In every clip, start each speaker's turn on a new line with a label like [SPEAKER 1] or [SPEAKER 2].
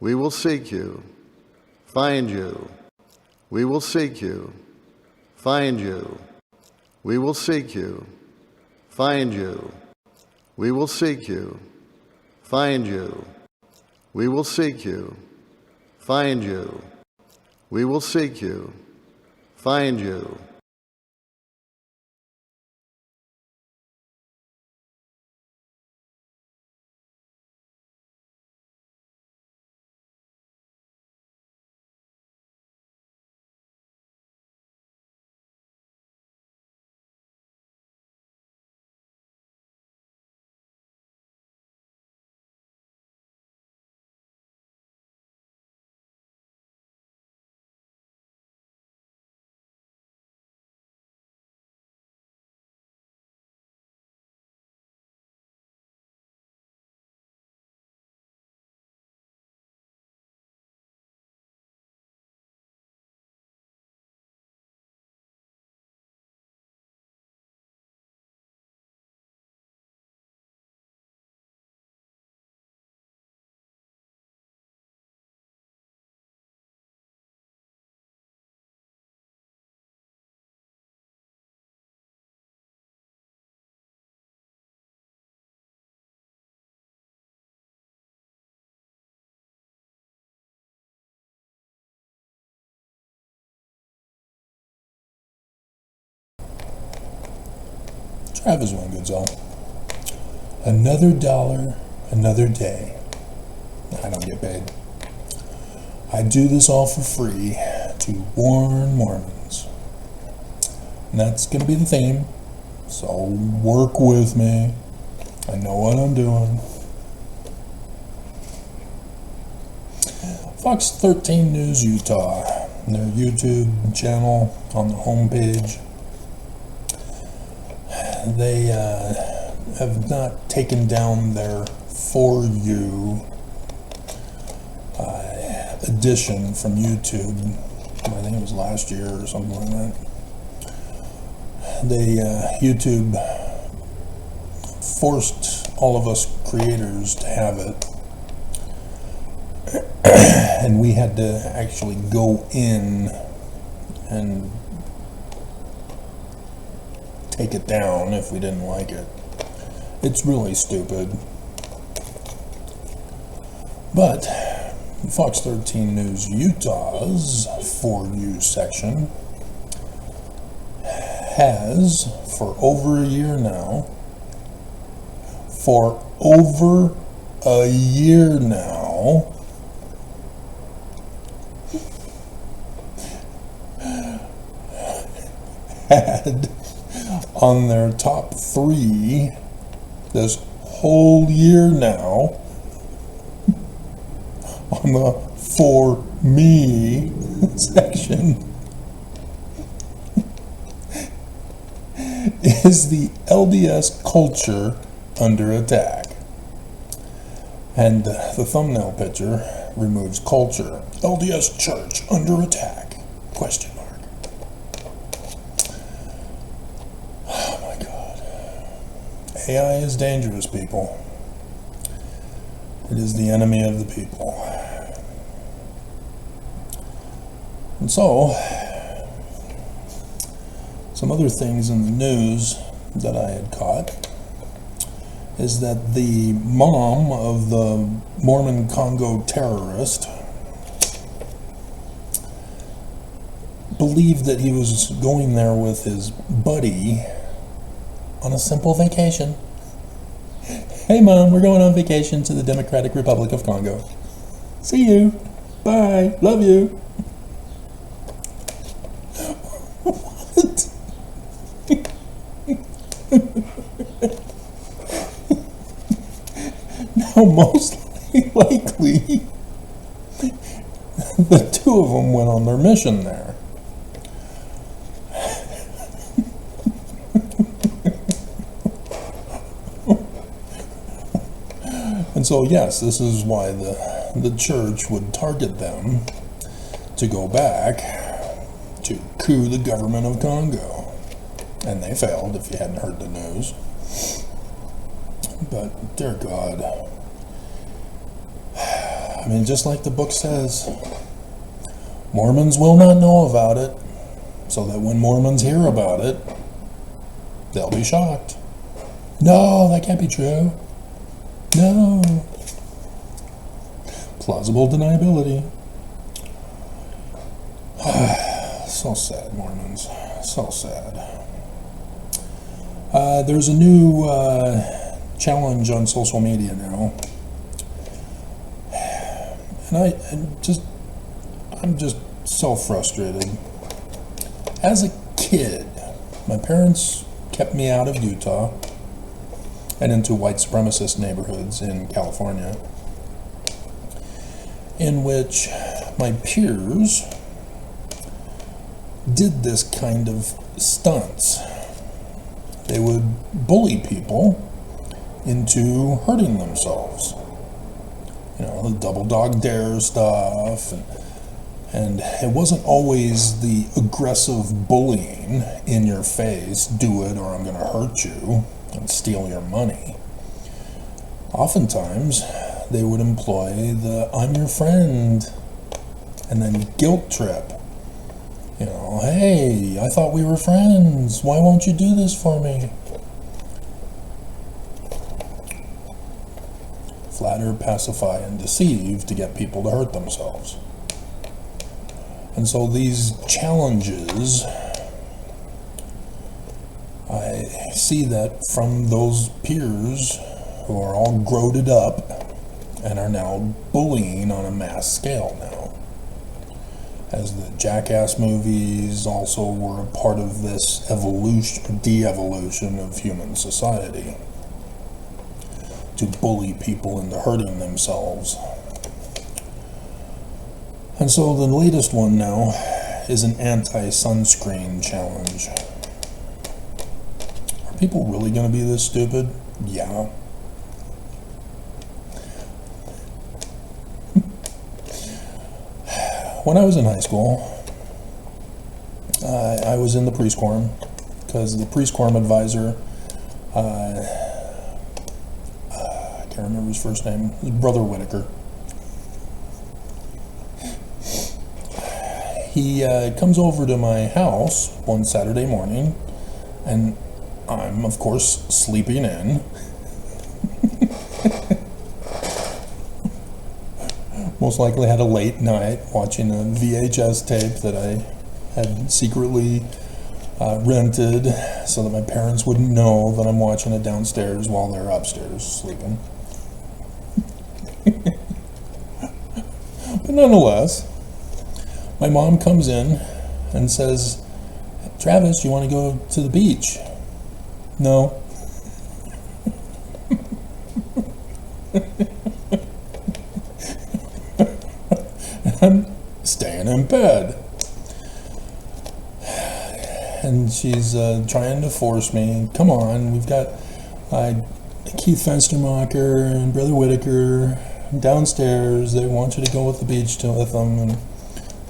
[SPEAKER 1] We will seek you, find you. We will seek you, find you. We will seek you, find you. We will seek you, find you. We will seek you, find you. We will seek you, find you.
[SPEAKER 2] Travis went good, so. Another dollar, another day. I don't get paid. I do this all for free to warn Mormons. And that's going to be the theme. So work with me. I know what I'm doing. Fox 13 News Utah, their YouTube channel on the homepage. They have not taken down their For You edition from YouTube. I think it was last year or something like that. They YouTube forced all of us creators to have it, and we had to actually go in and take it down if we didn't like it. It's really stupid. But Fox 13 News Utah's For You section has, for over a year now, had on their top 3 this whole year now on the For Me section is the LDS culture under attack. And the thumbnail picture removes culture. LDS church under attack? Question mark. Oh my God. AI is dangerous, people. It is the enemy of the people. And so, some other things in the news that I had caught is that the mom of the Mormon Congo terrorist believed that he was going there with his buddy on a simple vacation. Hey Mom, we're going on vacation to the Democratic Republic of Congo. See you. Bye. Love you. What? Now, most likely, the two of them went on their mission there. And so, yes, this is why the church would target them to go back to coup the government of Congo. And they failed, if you hadn't heard the news. But, dear God, I mean, just like the book says, Mormons will not know about it, so that when Mormons hear about it, they'll be shocked. No, that can't be true. No. Plausible deniability. So sad, Mormons. So sad. There's a new challenge on social media now. And I'm just so frustrated. As a kid, my parents kept me out of Utah and into white supremacist neighborhoods in California, in which my peers did this kind of stunts. They would bully people into hurting themselves. You know, the double dog dare stuff, and it wasn't always the aggressive bullying in your face, do it or I'm going to hurt you and steal your money. Oftentimes, they would employ the I'm your friend and then guilt trip. You know, hey, I thought we were friends. Why won't you do this for me? Flatter, pacify, and deceive to get people to hurt themselves. And so these challenges, I see that from those peers who are all groated up and are now bullying on a mass scale now. As the Jackass movies also were a part of this de-evolution of human society, to bully people into hurting themselves. And so the latest one now is an anti-sunscreen challenge. Are people really going to be this stupid? Yeah. When I was in high school, I was in the priest quorum, because the priest quorum advisor, I can't remember his first name, his Brother Whitaker. He comes over to my house one Saturday morning, and I'm, of course, sleeping in. Most likely had a late night watching a VHS tape that I had secretly rented so that my parents wouldn't know that I'm watching it downstairs while they're upstairs sleeping. But nonetheless, my mom comes in and says, Travis, you want to go to the beach? No. I'm staying in bed. And she's trying to force me, come on, we've got Keith Fenstermacher and Brother Whitaker downstairs. They want you to go with the beach with them. And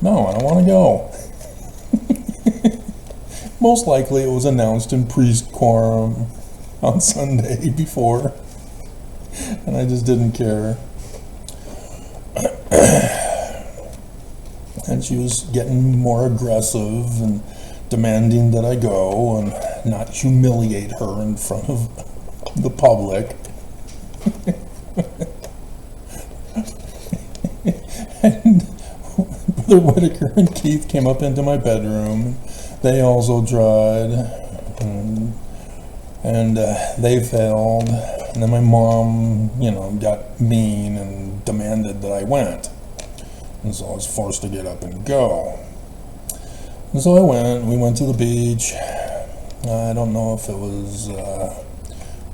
[SPEAKER 2] no, I don't want to go. Most likely it was announced in priest quorum on Sunday before, and I just didn't care. And she was getting more aggressive and demanding that I go and not humiliate her in front of the public. And Brother Whitaker and Keith came up into my bedroom. They also tried, and they failed. And then my mom, got mean and demanded that I went. And so I was forced to get up and go. And so I went. We went to the beach. I don't know if it was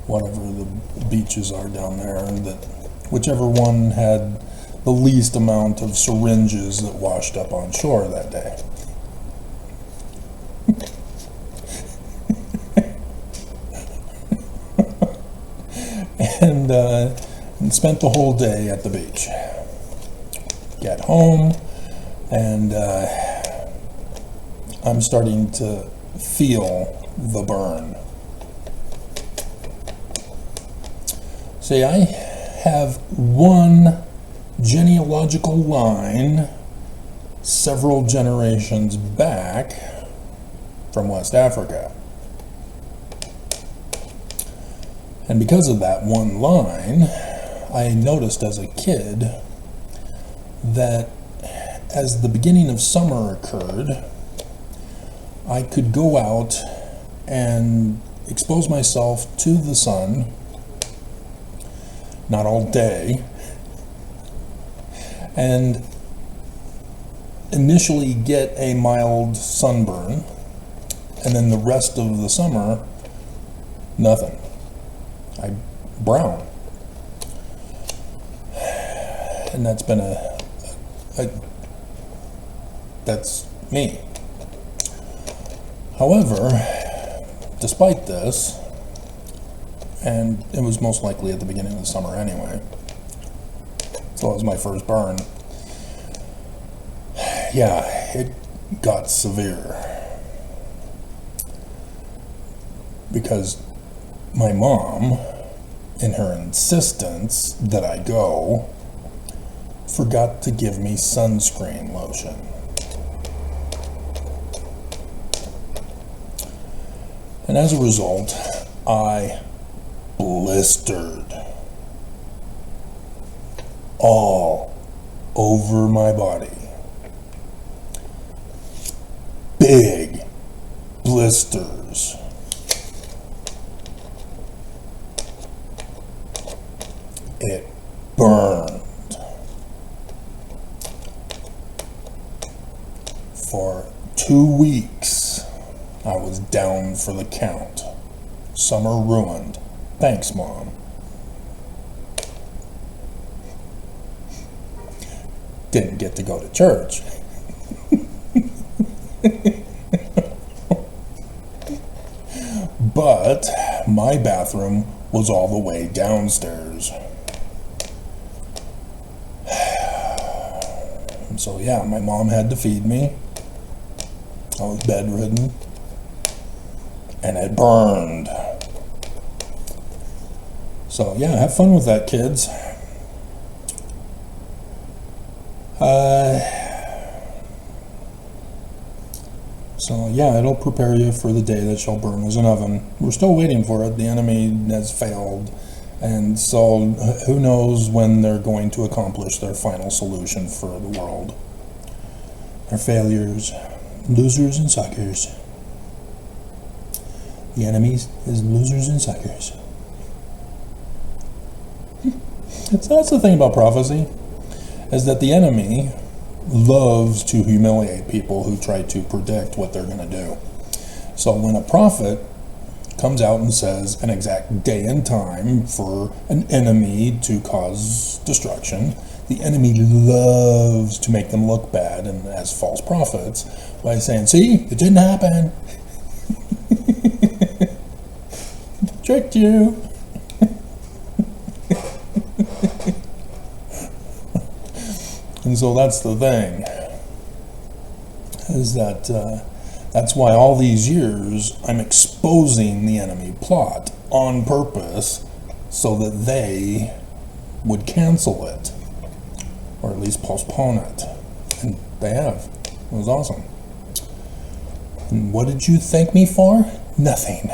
[SPEAKER 2] whatever the beaches are down there, and that whichever one had the least amount of syringes that washed up on shore that day. And spent the whole day at the beach. Get home, and I'm starting to feel the burn. See, I have one genealogical line several generations back from West Africa. And because of that one line, I noticed as a kid that as the beginning of summer occurred, I could go out and expose myself to the sun, not all day, and initially get a mild sunburn, and then the rest of the summer, nothing. I brown. And that's been that's me. However, despite this, and it was most likely at the beginning of the summer anyway, so it was my first burn, yeah, it got severe. Because my mom, in her insistence that I go, forgot to give me sunscreen lotion. And as a result, I blistered all over my body. Big blisters. It burned for 2 weeks. I was down for the count. Summer ruined. Thanks, Mom. Didn't get to go to church. But my bathroom was all the way downstairs. So yeah, my mom had to feed me. I was bedridden. And it burned. So yeah, have fun with that, kids. So yeah, it'll prepare you for the day that shall burn as an oven. We're still waiting for it. The enemy has failed. And so who knows when they're going to accomplish their final solution for the world. They're failures, losers and suckers. The enemy is losers and suckers. That's the thing about prophecy, is that the enemy loves to humiliate people who try to predict what they're going to do. So when a prophet comes out and says an exact day and time for an enemy to cause destruction, the enemy loves to make them look bad and as false prophets by saying, see, it didn't happen. Tricked you. And so that's the thing, is that that's why all these years I'm exposing the enemy plot on purpose so that they would cancel it, or at least postpone it. And they have. It was awesome. And what did you thank me for? Nothing.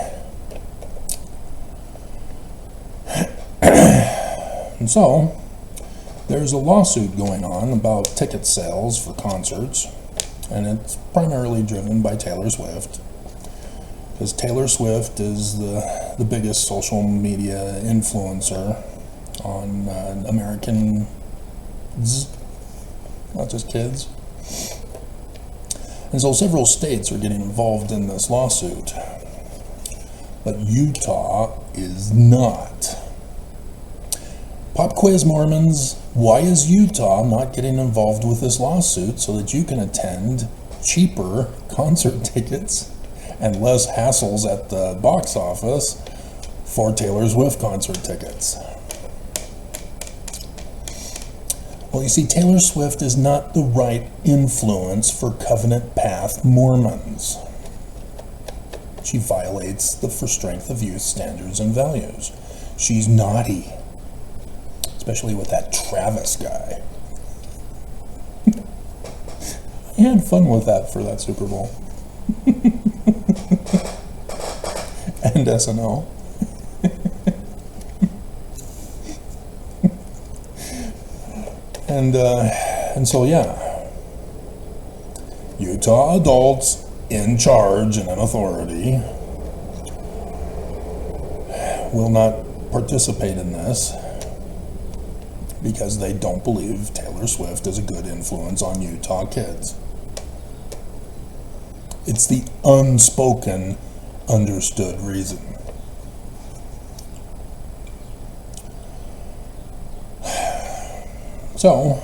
[SPEAKER 2] And so there's a lawsuit going on about ticket sales for concerts, and it's primarily driven by Taylor Swift, because Taylor Swift is the biggest social media influencer on Americans, not just kids. And so several states are getting involved in this lawsuit, but Utah is not. Pop quiz, Mormons. Why is Utah not getting involved with this lawsuit so that you can attend cheaper concert tickets and less hassles at the box office for Taylor Swift concert tickets? Well, you see, Taylor Swift is not the right influence for Covenant Path Mormons. She violates the For Strength of Youth standards and values. She's naughty. Especially with that Travis guy. He had fun with that for that Super Bowl. And SNL. And so, yeah. Utah adults in charge and in authority will not participate in this because they don't believe Taylor Swift is a good influence on Utah kids. It's the unspoken, understood reason. So,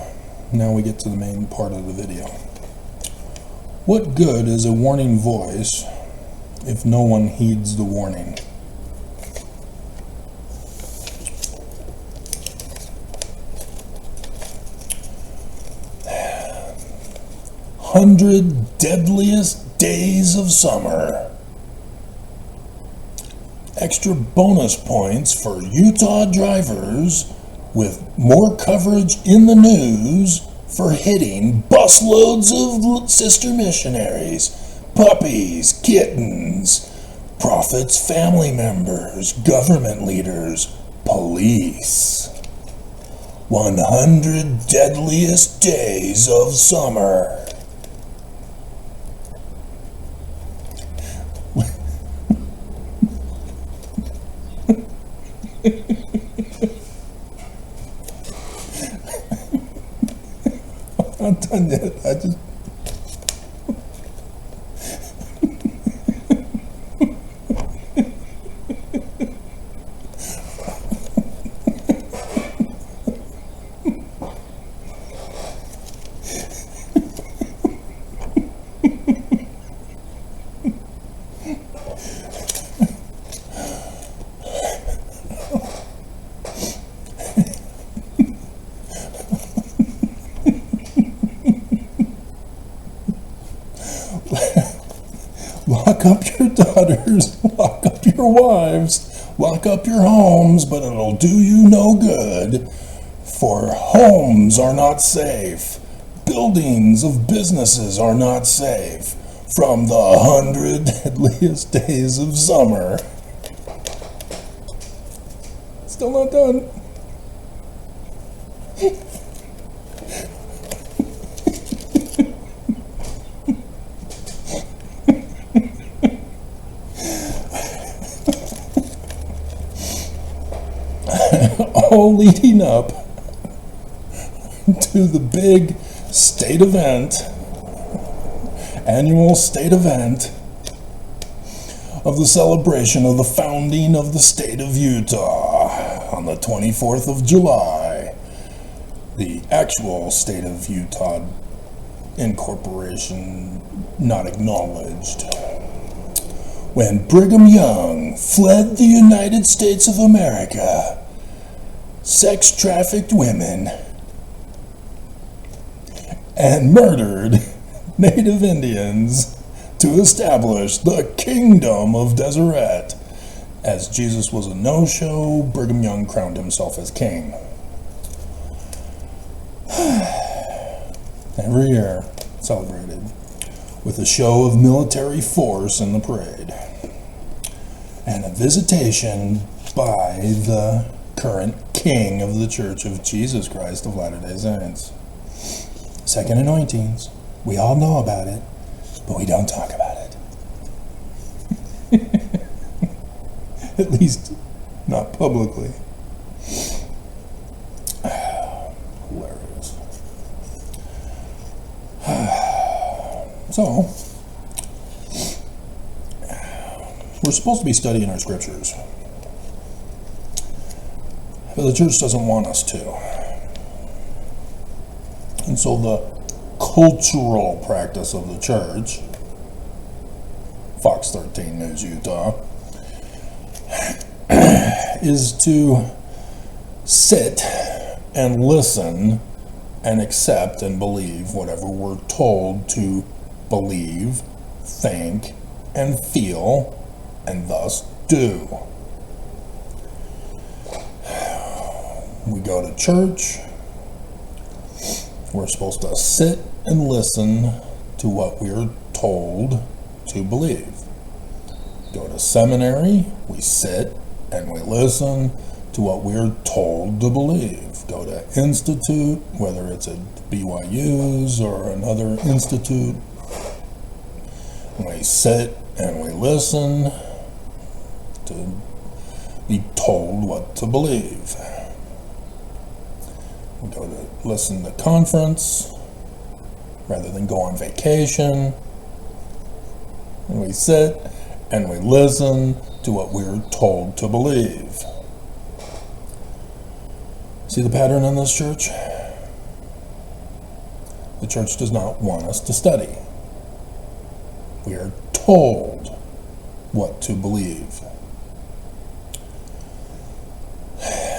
[SPEAKER 2] now we get to the main part of the video. What good is a warning voice if no one heeds the warning? "100 deadliest days of summer." Extra bonus points for Utah drivers with more coverage in the news for hitting busloads of sister missionaries, puppies, kittens, prophets' family members, government leaders, police. 100 deadliest days of summer. I'm not done yet. I just... Lock up your daughters, lock up your wives, lock up your homes, but it'll do you no good. For homes are not safe, buildings of businesses are not safe from the 100 deadliest days of summer. Still not done. All leading up to the big state event, annual state event of the celebration of the founding of the state of Utah on the 24th of July, the actual state of Utah incorporation not acknowledged, when Brigham Young fled the United States of America, sex-trafficked women, and murdered Native Indians to establish the Kingdom of Deseret. As Jesus was a no-show, Brigham Young crowned himself as king. Every year, celebrated with a show of military force in the parade, and a visitation by the current king of the Church of Jesus Christ of Latter-day Saints. Second anointings. We all know about it, but we don't talk about it. At least, not publicly. Hilarious. So, we're supposed to be studying our scriptures, but the church doesn't want us to. And so the cultural practice of the church, Fox 13 News Utah, is to sit and listen and accept and believe whatever we're told to believe, think, and feel, and thus do. We go to church. We're supposed to sit and listen to what we're told to believe. Go to seminary, we sit and we listen to what we're told to believe. Go to institute, whether it's at BYU's or another institute, we sit and we listen to be told what to believe. We go to listen to conference rather than go on vacation. And we sit and we listen to what we're told to believe. See the pattern in this church? The church does not want us to study. We are told what to believe.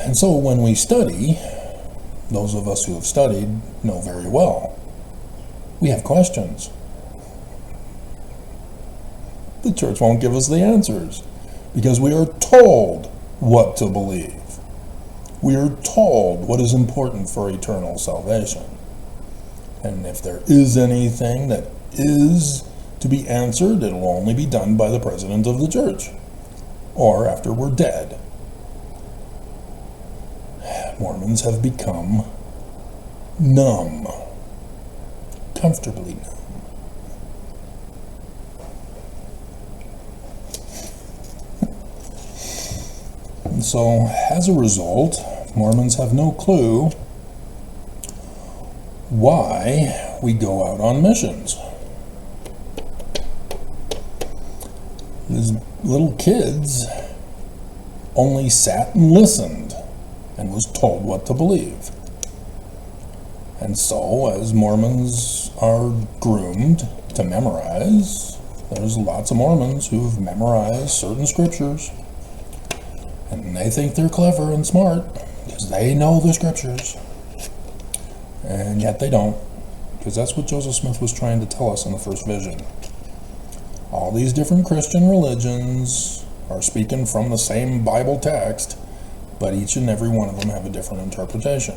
[SPEAKER 2] And so when we study, those of us who have studied know very well, we have questions. The church won't give us the answers because we are told what to believe. We are told what is important for eternal salvation. And if there is anything that is to be answered, it will only be done by the president of the church or after we're dead. Mormons have become numb, comfortably numb. And so, as a result, Mormons have no clue why we go out on missions. These little kids only sat and listened and was told what to believe. And so, as Mormons are groomed to memorize, there's lots of Mormons who've memorized certain scriptures, and they think they're clever and smart because they know the scriptures, and yet they don't, because that's what Joseph Smith was trying to tell us in the first vision. All these different Christian religions are speaking from the same Bible text, but each and every one of them have a different interpretation.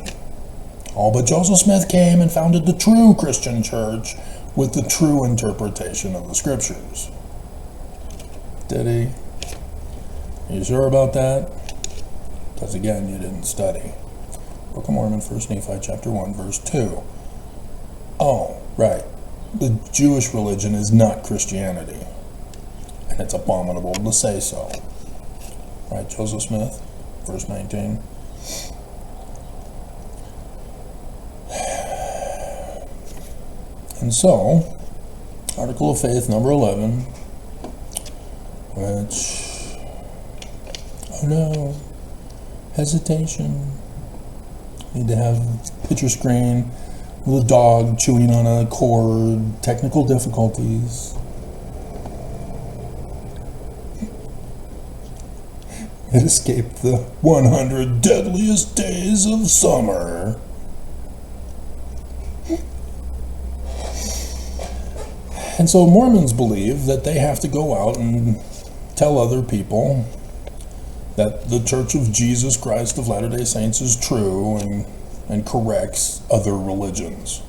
[SPEAKER 2] All but Joseph Smith came and founded the true Christian church with the true interpretation of the scriptures. Did he? Are you sure about that? Because again, you didn't study. Book of Mormon, 1 Nephi chapter 1, verse 2. Oh, right. The Jewish religion is not Christianity. And it's abominable to say so. Right, Joseph Smith, verse 19. And so, Article of Faith number 11, which, oh no, hesitation. Need to have picture screen with a dog chewing on a cord, technical difficulties. It escaped the 100 deadliest days of summer. And so Mormons believe that they have to go out and tell other people that the Church of Jesus Christ of Latter-day Saints is true and corrects other religions.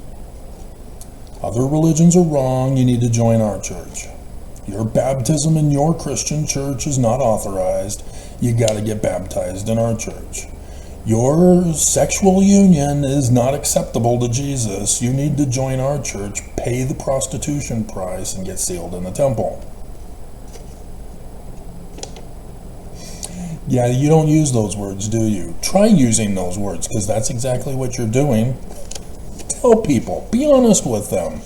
[SPEAKER 2] Other religions are wrong, you need to join our church. Your baptism in your Christian church is not authorized, you got to get baptized in our church. Your sexual union is not acceptable to Jesus. You need to join our church, pay the prostitution price, and get sealed in the temple. Yeah, you don't use those words, do you? Try using those words, because that's exactly what you're doing. Tell people. Be honest with them.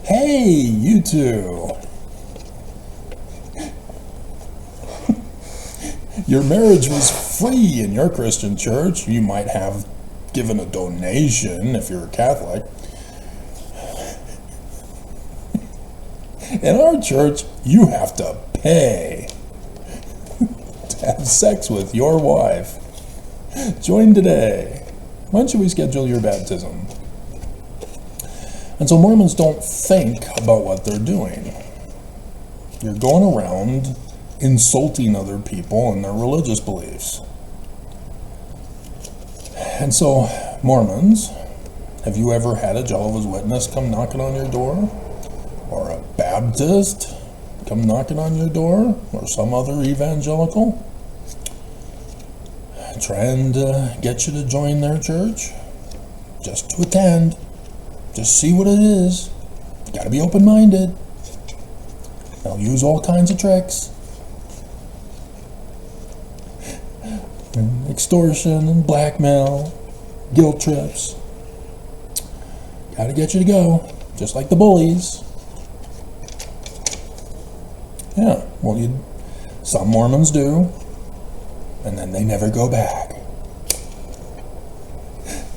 [SPEAKER 2] Hey, you two. Your marriage was free in your Christian church. You might have given a donation if you're a Catholic. In our church, you have to pay to have sex with your wife. Join today. When should we schedule your baptism? And so Mormons don't think about what they're doing. You're going around insulting other people and their religious beliefs. And so, Mormons, have you ever had a Jehovah's Witness come knocking on your door? Baptist come knocking on your door, or some other evangelical, trying to get you to join their church, just to attend, just see what it is. You gotta be open-minded. They'll use all kinds of tricks. And extortion and blackmail, guilt trips. Gotta get you to go, just like the bullies. Yeah, well, some Mormons do, and then they never go back.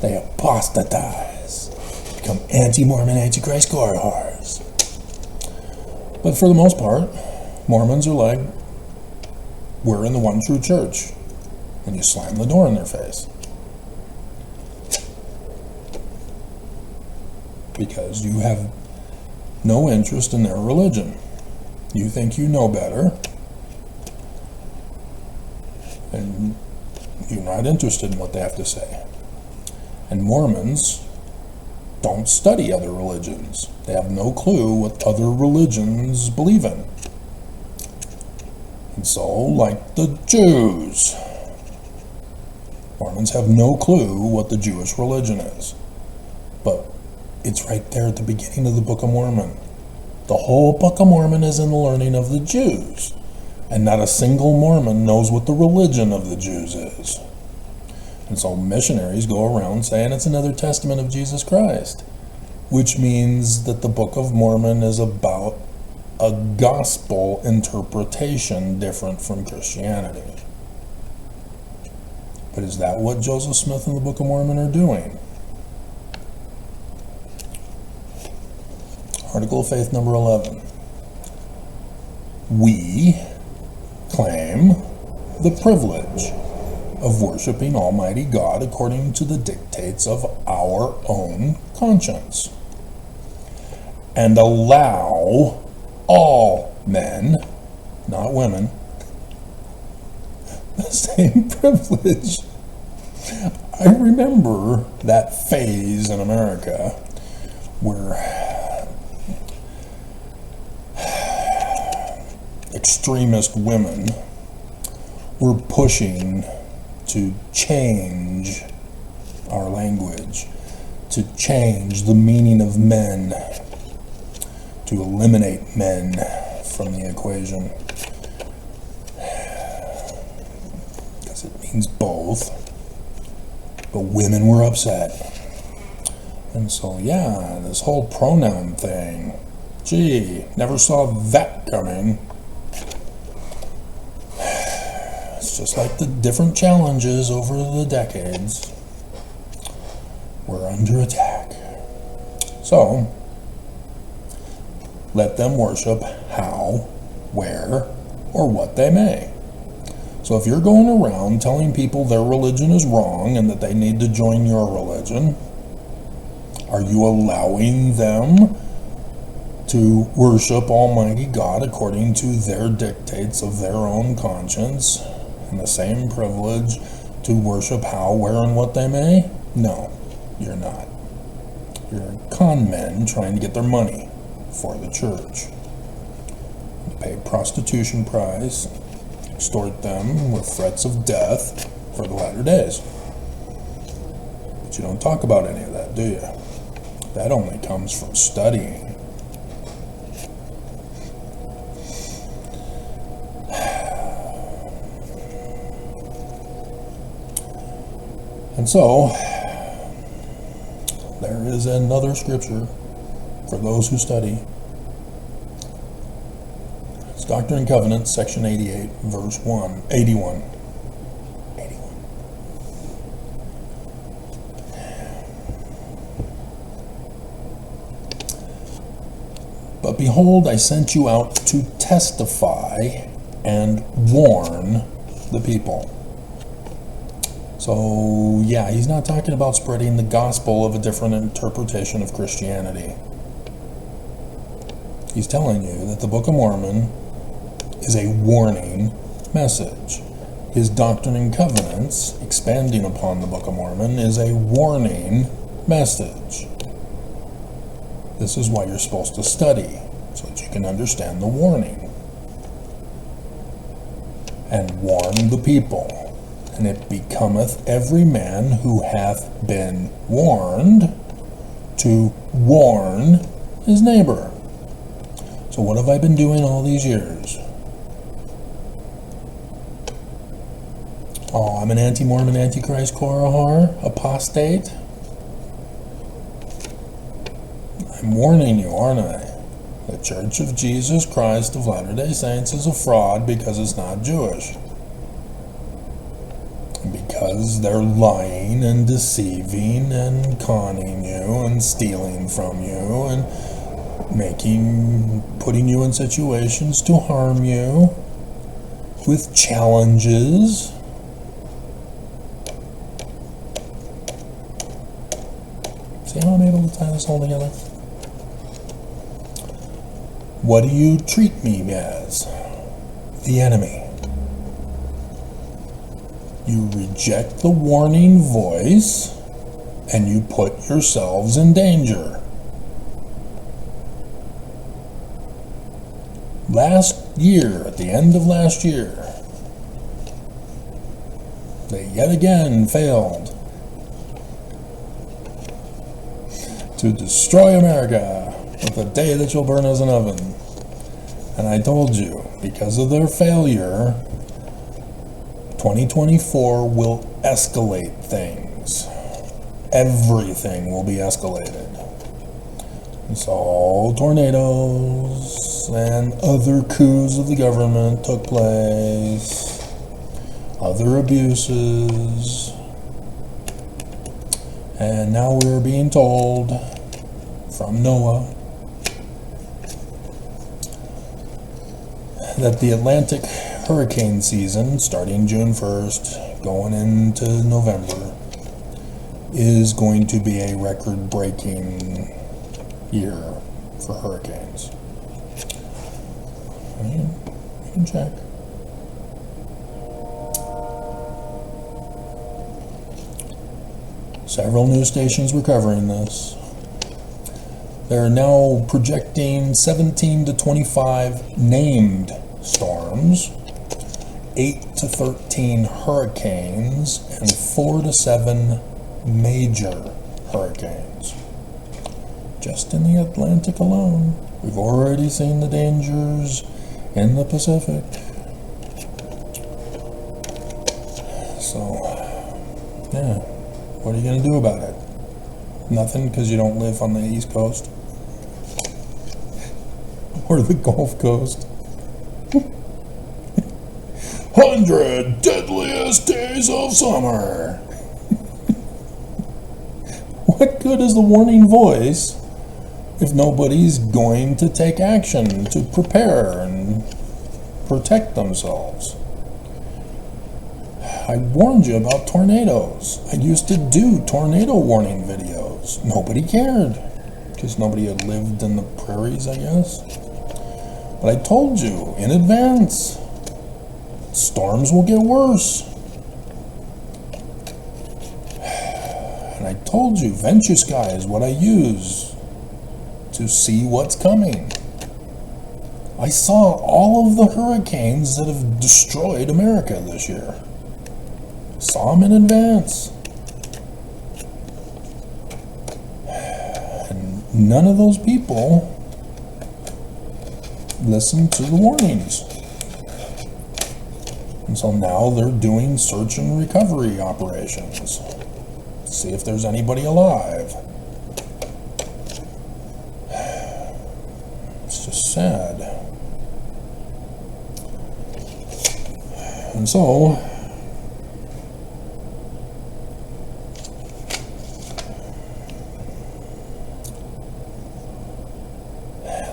[SPEAKER 2] They apostatize, become anti-Mormon, anti-Christ whores. But for the most part, Mormons are like, we're in the one true church, and you slam the door in their face. Because you have no interest in their religion. You think you know better, and you're not interested in what they have to say. And Mormons don't study other religions. They have no clue what other religions believe in. And so, like the Jews, Mormons have no clue what the Jewish religion is. But it's right there at the beginning of the Book of Mormon. The whole Book of Mormon is in the learning of the Jews, and not a single Mormon knows what the religion of the Jews is. And so missionaries go around saying it's another testament of Jesus Christ, which means that the Book of Mormon is about a gospel interpretation different from Christianity. But is that what Joseph Smith and the Book of Mormon are doing? Article of Faith number 11. We claim the privilege of worshiping Almighty God according to the dictates of our own conscience, and allow all men, not women, the same privilege. I remember that phase in America where extremist women were pushing to change our language, to change the meaning of men, to eliminate men from the equation. Because it means both. But women were upset. And so, yeah, this whole pronoun thing, gee, never saw that coming. It's just like the different challenges over the decades. We're under attack. So, let them worship how, where, or what they may. So if you're going around telling people their religion is wrong and that they need to join your religion, are you allowing them to worship Almighty God according to their dictates of their own conscience, and the same privilege to worship how, where, and what they may? No, you're not. You're con men trying to get their money for the church. You pay prostitution price, extort them with threats of death for the latter days. But you don't talk about any of that, do you? That only comes from studying. And so, there is another scripture for those who study. It's Doctrine and Covenants, section 88, verse 81. But behold, I sent you out to testify and warn the people. So, yeah, he's not talking about spreading the gospel of a different interpretation of Christianity. He's telling you that the Book of Mormon is a warning message. His Doctrine and Covenants, expanding upon the Book of Mormon, is a warning message. This is why you're supposed to study. so that you can understand the warning. And warn the people. And it becometh every man who hath been warned to warn his neighbor. So what have I been doing all these years? Oh, I'm an anti-Mormon, antichrist, Korahar, apostate. I'm warning you, aren't I? The Church of Jesus Christ of Latter-day Saints is a fraud because it's not Jewish. Because they're lying and deceiving and conning you and stealing from you and putting you in situations to harm you with challenges. See how I'm able to tie this all together? What do you treat me as? The enemy. You reject the warning voice, and you put yourselves in danger. Last year, at the end of last year, they yet again failed to destroy America with a day that you'll burn as an oven. And I told you, because of their failure, 2024 will escalate things. Everything will be escalated. And so tornadoes and other coups of the government took place, other abuses, and now we're being told from Noah that the Atlantic hurricane season, starting June 1st, going into November, is going to be a record-breaking year for hurricanes. You can check. Several news stations were covering this. They're now projecting 17 to 25 named storms, 8 to 13 hurricanes, and 4 to 7 major hurricanes. Just in the Atlantic alone. We've already seen the dangers in the Pacific. So, yeah, what are you going to do about it? Nothing, because you don't live on the East Coast or the Gulf Coast. 100 deadliest days of summer. What good is the warning voice if nobody's going to take action to prepare and protect themselves? I warned you about tornadoes. I used to do tornado warning videos. Nobody cared, because nobody had lived in the prairies, I guess. But I told you in advance, storms will get worse. And I told you, Ventusky is what I use to see what's coming. I saw all of the hurricanes that have destroyed America this year. Saw them in advance. And none of those people listened to the warnings. And so now they're doing search and recovery operations. See if there's anybody alive. It's just sad. And so,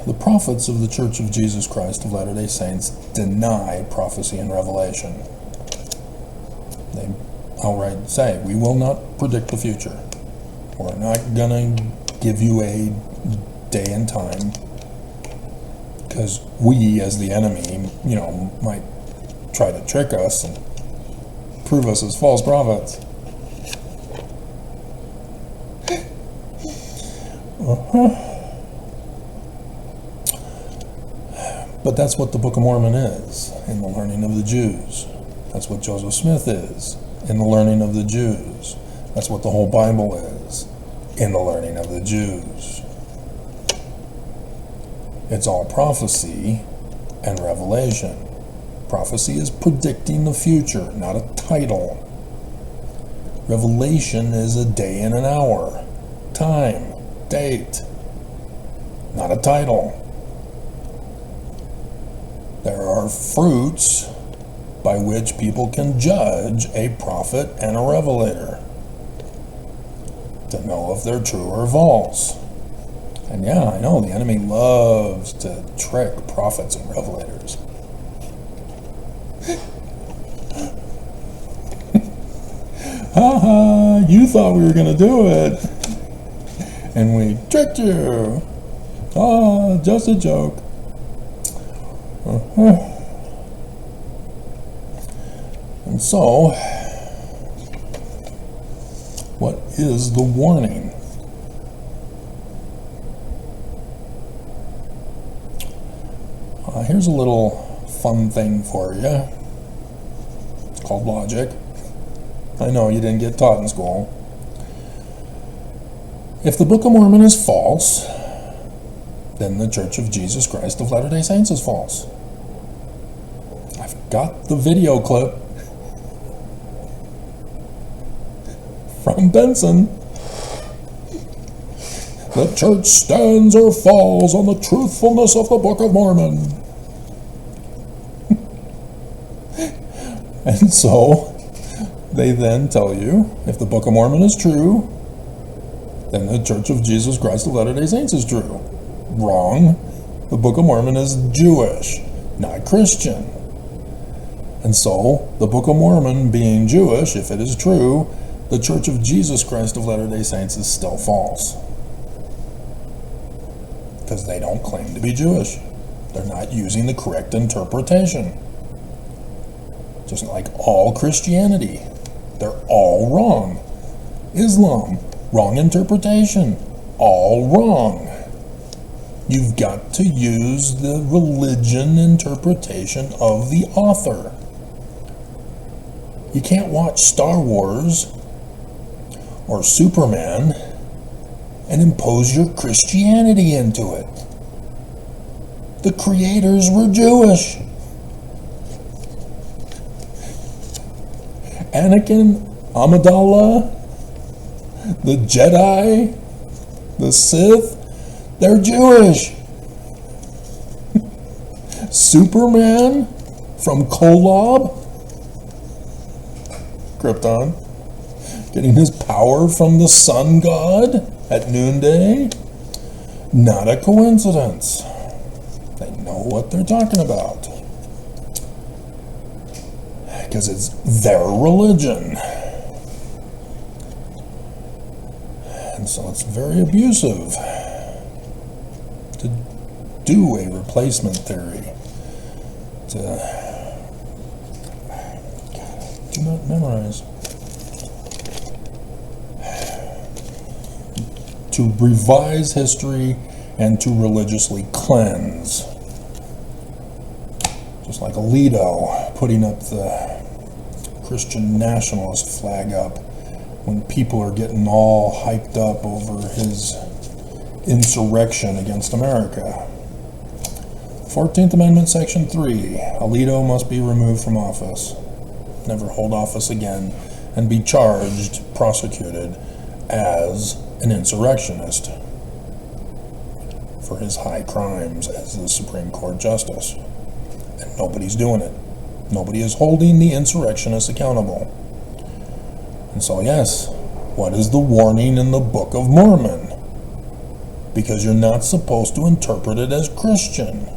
[SPEAKER 2] the prophets of the Church of Jesus Christ of Latter-day Saints deny prophecy and revelation. They outright say, we will not predict the future. We're not going to give you a day and time, because we, as the enemy, might try to trick us and prove us as false prophets. But that's what the Book of Mormon is in the learning of the Jews. That's what Joseph Smith is in the learning of the Jews. That's what the whole Bible is in the learning of the Jews. It's all prophecy and revelation. Prophecy is predicting the future, not a title. Revelation is a day and an hour, time, date, not a title. There are fruits by which people can judge a prophet and a revelator to know if they're true or false. And yeah, I know the enemy loves to trick prophets and revelators. Ha, you thought we were going to do it, and we tricked you. Ah, just a joke. And so, what is the warning? Here's a little fun thing for you. It's called logic. I know you didn't get taught in school. If the Book of Mormon is false, then the Church of Jesus Christ of Latter-day Saints is false. I've got the video clip from Benson. The church stands or falls on the truthfulness of the Book of Mormon. And so, they then tell you, if the Book of Mormon is true, then the Church of Jesus Christ of Latter-day Saints is true. Wrong. The Book of Mormon is Jewish, not Christian. And so, the Book of Mormon being Jewish, if it is true, the Church of Jesus Christ of Latter-day Saints is still false. Because they don't claim to be Jewish. They're not using the correct interpretation. Just like all Christianity. They're all wrong. Islam, wrong interpretation. All wrong. You've got to use the religion interpretation of the author. You can't watch Star Wars or Superman and impose your Christianity into it. The creators were Jewish. Anakin, Amidala, the Jedi, the Sith, they're Jewish. Superman from Kolob, Krypton, getting his power from the sun god at noonday, not a coincidence. They know what they're talking about. Because it's their religion. And so it's very abusive to do a replacement theory. Do not memorize. To revise history and to religiously cleanse. Just like Alito putting up the Christian nationalist flag up when people are getting all hyped up over his insurrection against America. 14th Amendment, Section 3, Alito must be removed from office, never hold office again, and be charged, prosecuted as an insurrectionist for his high crimes as the Supreme Court Justice. And nobody's doing it. Nobody is holding the insurrectionists accountable. And so yes, what is the warning in the Book of Mormon? Because you're not supposed to interpret it as Christian.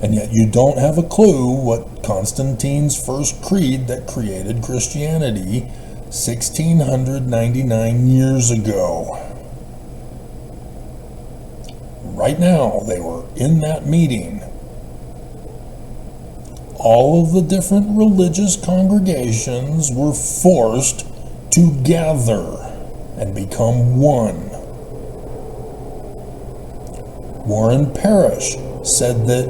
[SPEAKER 2] And yet you don't have a clue what Constantine's first creed that created Christianity 1699 years ago. Right now, they were in that meeting. All of the different religious congregations were forced to gather and become one. Warren Parrish said that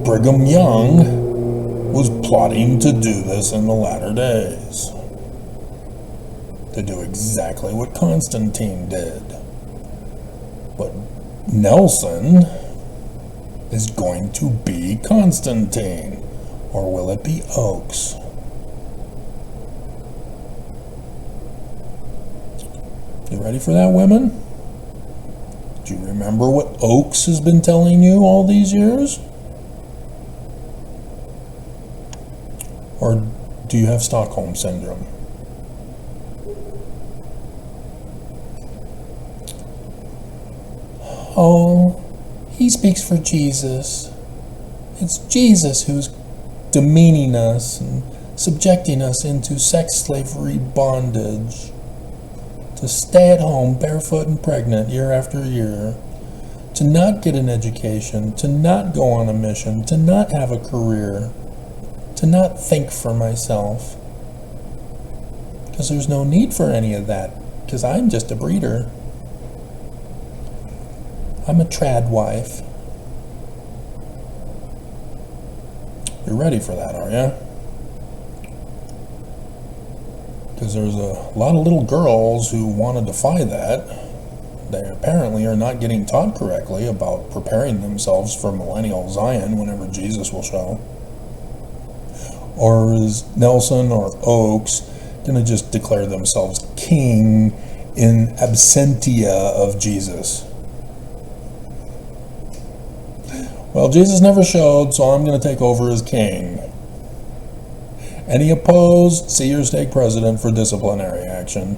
[SPEAKER 2] Brigham Young was plotting to do this in the latter days. To do exactly what Constantine did. But Nelson is going to be Constantine. Or will it be Oakes? You ready for that, women? Do you remember what Oakes has been telling you all these years? Or do you have Stockholm Syndrome? Oh, he speaks for Jesus. It's Jesus who's demeaning us and subjecting us into sex slavery bondage. To stay at home barefoot and pregnant year after year. To not get an education. To not go on a mission. To not have a career. To not think for myself. Because there's no need for any of that. Because I'm just a breeder. I'm a trad wife. You're ready for that, are you? Because there's a lot of little girls who want to defy that. They apparently are not getting taught correctly about preparing themselves for millennial Zion whenever Jesus will show. Or is Nelson or Oakes going to just declare themselves king in absentia of Jesus? Well, Jesus never showed, so I'm going to take over as king. Any opposed? See your stake president for disciplinary action.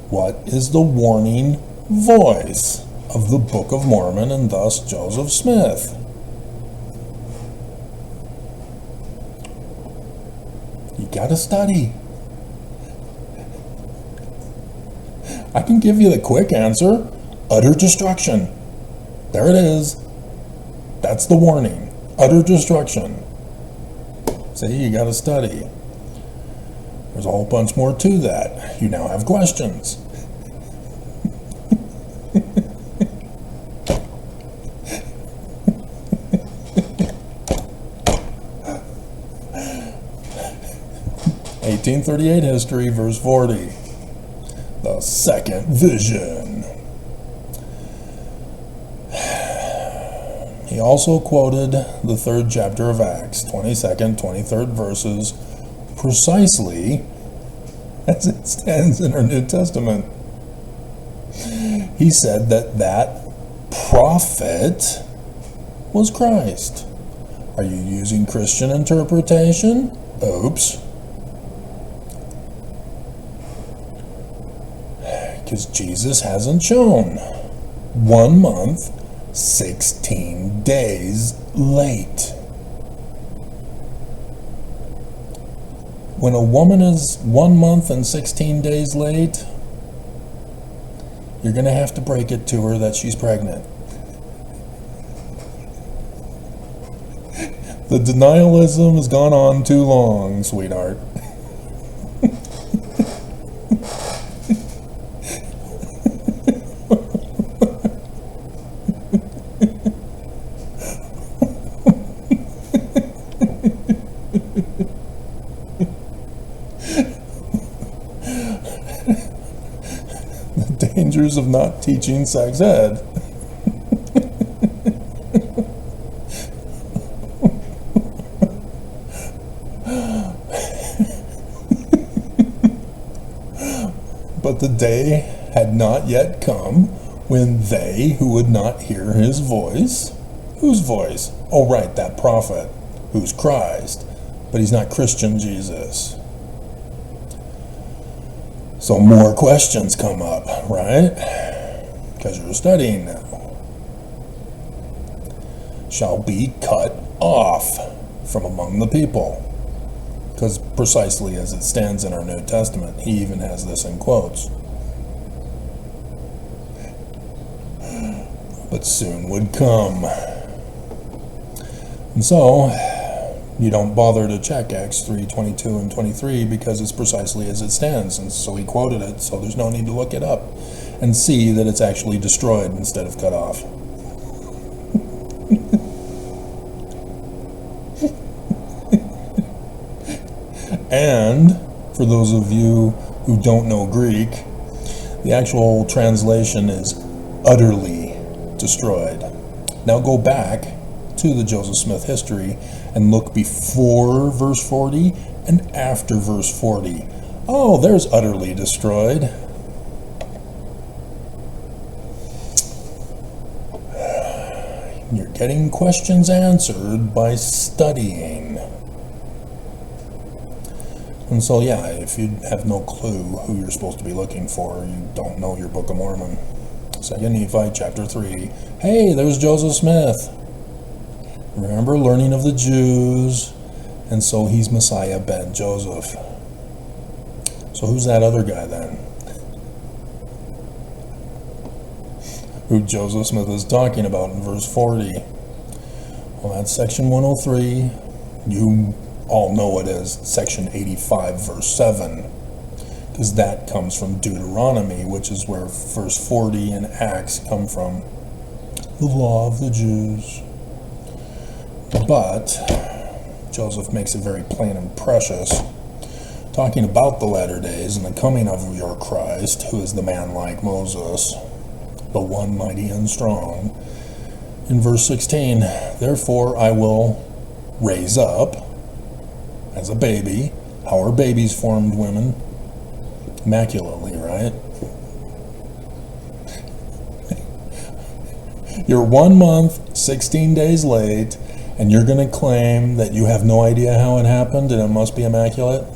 [SPEAKER 2] What is the warning voice of the Book of Mormon and thus Joseph Smith? You gotta study. I can give you the quick answer. Utter destruction. There it is. That's the warning. Utter destruction. See, you gotta study. There's a whole bunch more to that. You now have questions. (1838) history, verse 40. The second vision. He also quoted the 3rd chapter of Acts, 22nd, 23rd verses, precisely as it stands in our New Testament. He said that that prophet was Christ. Are you using Christian interpretation? Oops. Because Jesus hasn't shown. 1 month, 16 days late. When a woman is 1 month and 16 days late, you're going to have to break it to her that she's pregnant. The denialism has gone on too long, sweetheart. Dangers of not teaching sex ed. But the day had not yet come when they who would not hear his voice. Whose voice? Oh, right, that prophet, who's Christ, but he's not Christian Jesus. So more questions come up, right? Because you're studying now. Shall be cut off from among the people. Because precisely as it stands in our New Testament, he even has this in quotes. But soon would come. And so, you don't bother to check Acts 3:22 and 23 because it's precisely as it stands, and so he quoted it, so there's no need to look it up and see that it's actually destroyed instead of cut off. And for those of you who don't know Greek, the actual translation is utterly destroyed. Now go back to the Joseph Smith history and look before verse 40 and after verse 40. Oh, there's utterly destroyed. You're getting questions answered by studying. And so, yeah, if you have no clue who you're supposed to be looking for, you don't know your Book of Mormon. 2 Nephi chapter 3. Hey, there's Joseph Smith. Remember, learning of the Jews, and so he's Messiah ben Joseph. So who's that other guy then? Who Joseph Smith is talking about in verse 40. Well, that's section 103. You all know it as section 85, verse 7, because that comes from Deuteronomy, which is where verse 40 and Acts come from. The law of the Jews. But Joseph makes it very plain and precious, talking about the latter days and the coming of your Christ, who is the man like Moses, the one mighty and strong. In verse 16, therefore I will raise up as a baby. How are babies formed, women? Immaculately, right? You're 1 month, 16 days late, and you're going to claim that you have no idea how it happened and it must be immaculate?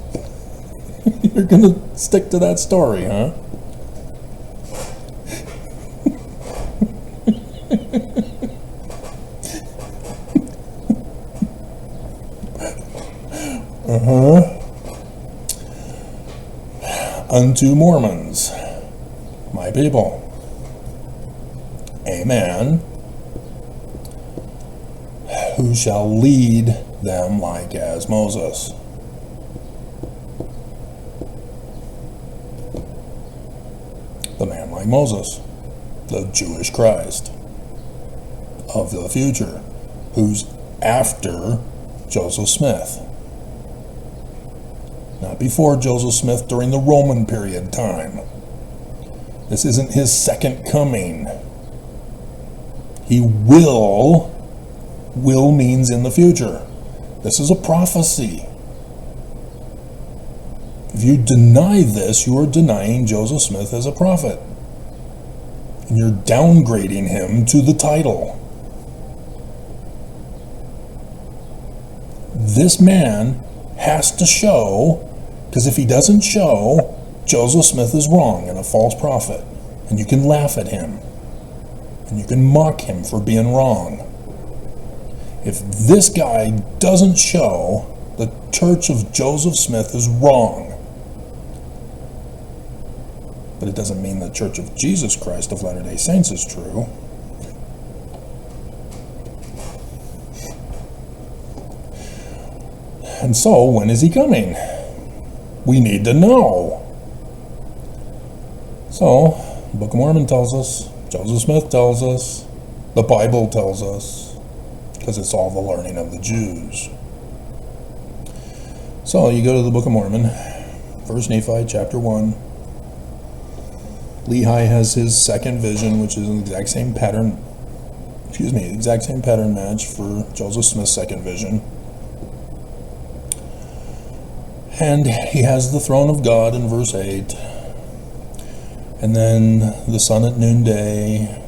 [SPEAKER 2] You're going to stick to that story, huh? Unto Mormons, my people, a man who shall lead them like as Moses. The man like Moses, the Jewish Christ of the future, who's after Joseph Smith. Not before Joseph Smith during the Roman period time. This isn't his second coming. He will means in the future. This is a prophecy. If you deny this, you are denying Joseph Smith as a prophet. And you're downgrading him to the title. This man has to show, because if he doesn't show, Joseph Smith is wrong and a false prophet. And you can laugh at him. And you can mock him for being wrong. If this guy doesn't show, the Church of Joseph Smith is wrong. But it doesn't mean the Church of Jesus Christ of Latter-day Saints is true. And so, when is he coming? We need to know. So, the Book of Mormon tells us, Joseph Smith tells us, the Bible tells us, because it's all the learning of the Jews. So, you go to the Book of Mormon, 1 Nephi chapter 1. Lehi has his second vision, which is an exact same pattern, exact same pattern match for Joseph Smith's second vision. And he has the throne of God in verse 8. And then the sun at noonday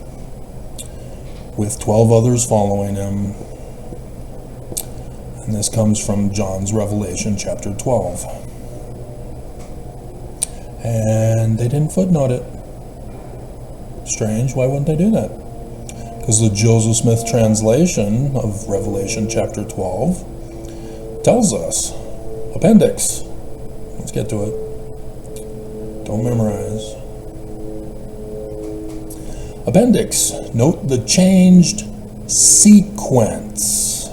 [SPEAKER 2] with 12 others following him. And this comes from John's Revelation chapter 12. And they didn't footnote it. Strange, why wouldn't they do that? Because the Joseph Smith translation of Revelation chapter 12 tells us. Appendix. Let's get to it. Don't memorize. Appendix. Note the changed sequence.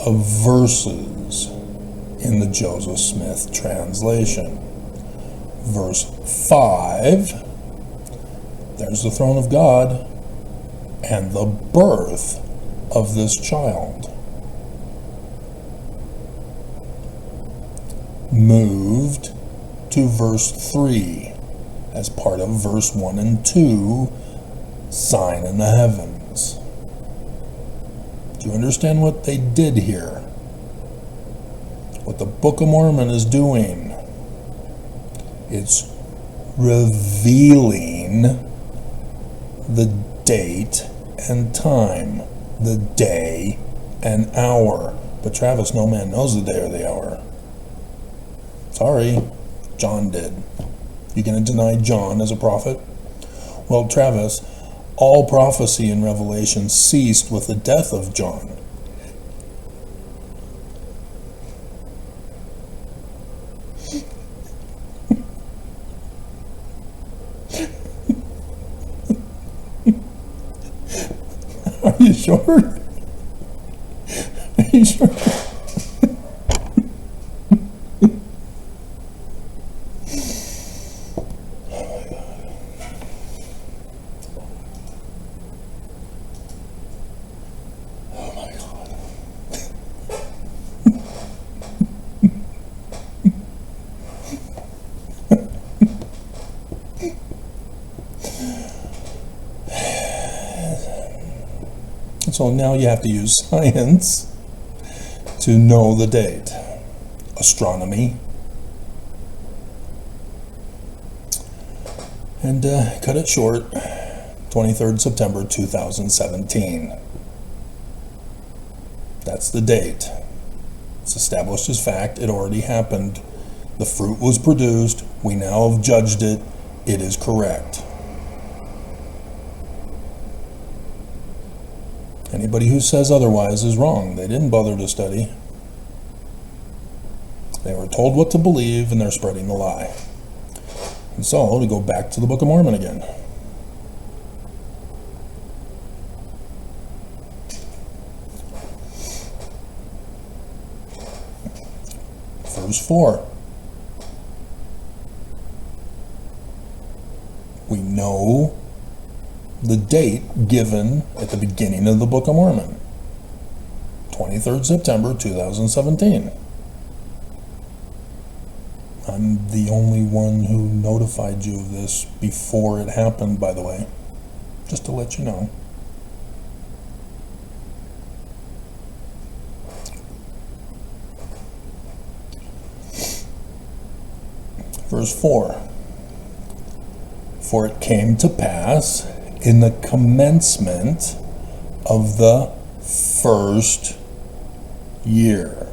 [SPEAKER 2] of verses in the Joseph Smith translation. Verse 5, there's the throne of God and the birth of this child. Moved to verse 3 as part of verse 1 and 2, sign in the heavens. Do you understand what they did here? What the Book of Mormon is doing? It's revealing the date and time, the day and hour. But Travis, no man knows the day or the hour. Sorry, John did. You gonna deny John as a prophet? Well, Travis, all prophecy in Revelation ceased with the death of John. Are you sure? Are you sure? So now you have to use science to know the date. Astronomy. And cut it short, 23rd September 2017. That's the date. It's established as fact. It already happened. The fruit was produced. We now have judged it. It is correct. Anybody who says otherwise is wrong. They didn't bother to study. They were told what to believe, and they're spreading the lie. And so, to go back to the Book of Mormon again. Verse 4. We know the date given at the beginning of the Book of Mormon, 23rd September 2017. I'm the only one who notified you of this before it happened, by the way, just to let you know. Verse 4. For it came to pass in the commencement of the first year.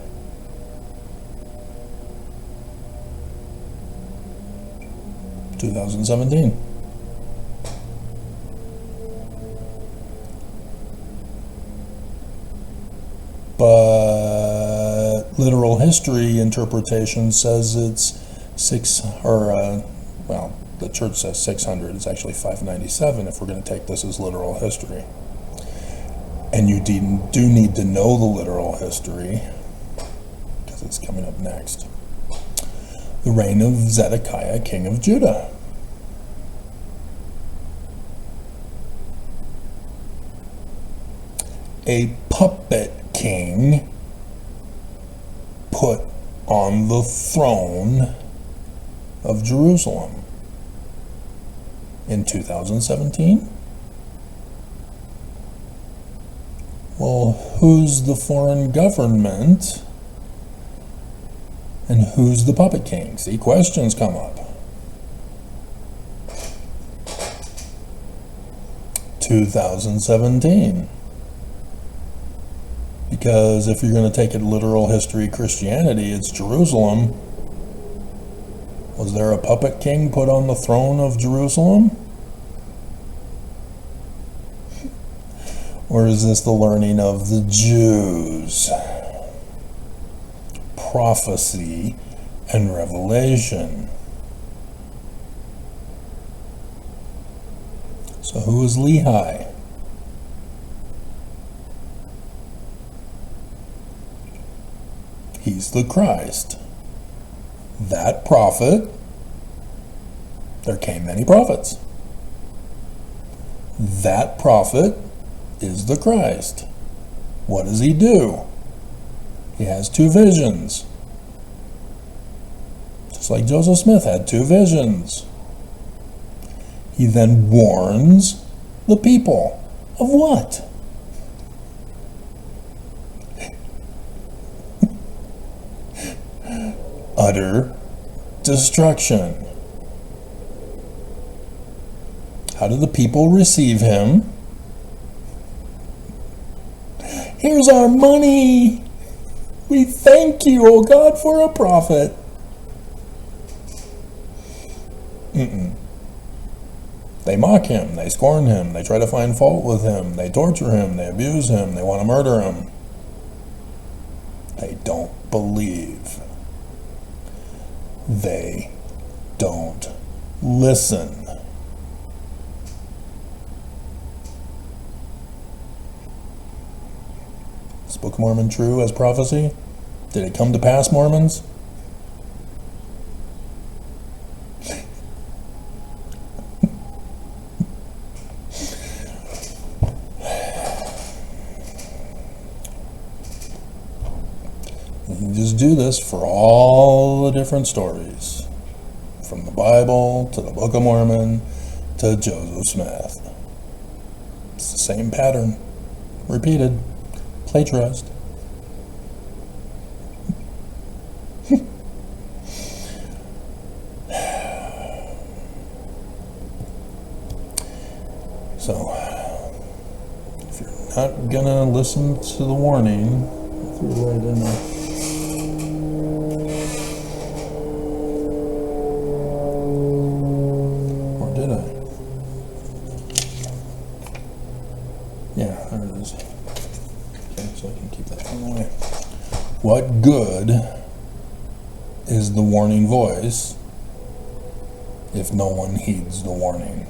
[SPEAKER 2] (2017). But literal history interpretation says it's the church says 600. It's actually 597 if we're going to take this as literal history. And you do need to know the literal history because it's coming up next. The reign of Zedekiah, king of Judah. A puppet king put on the throne of Jerusalem in 2017. Well, who's the foreign government and who's the puppet king? See, questions come up. 2017. Because if you're going to take it literal history Christianity, it's Jerusalem. Was there a puppet king put on the throne of Jerusalem? Or is this the learning of the Jews? Prophecy and revelation. So who is Lehi? He's the Christ. That prophet, there came many prophets. That prophet is the Christ. What does he do? He has two visions. Just like Joseph Smith had two visions. He then warns the people of what? Utter destruction. How do the people receive him? Here's our money. We thank you, O God, for a prophet. They mock him, they scorn him, they try to find fault with him, they torture him, they abuse him, they want to murder him. They don't believe. They don't listen. Is the Book of Mormon true as prophecy? Did it come to pass, Mormons? You can just do this for all the different stories, from the Bible to the Book of Mormon to Joseph Smith. It's the same pattern, repeated, plagiarized. So, if you're not gonna listen to the warning, I threw it right in there. Yeah, there it is. Okay, so I can keep that one away. What good is the warning voice if no one heeds the warning?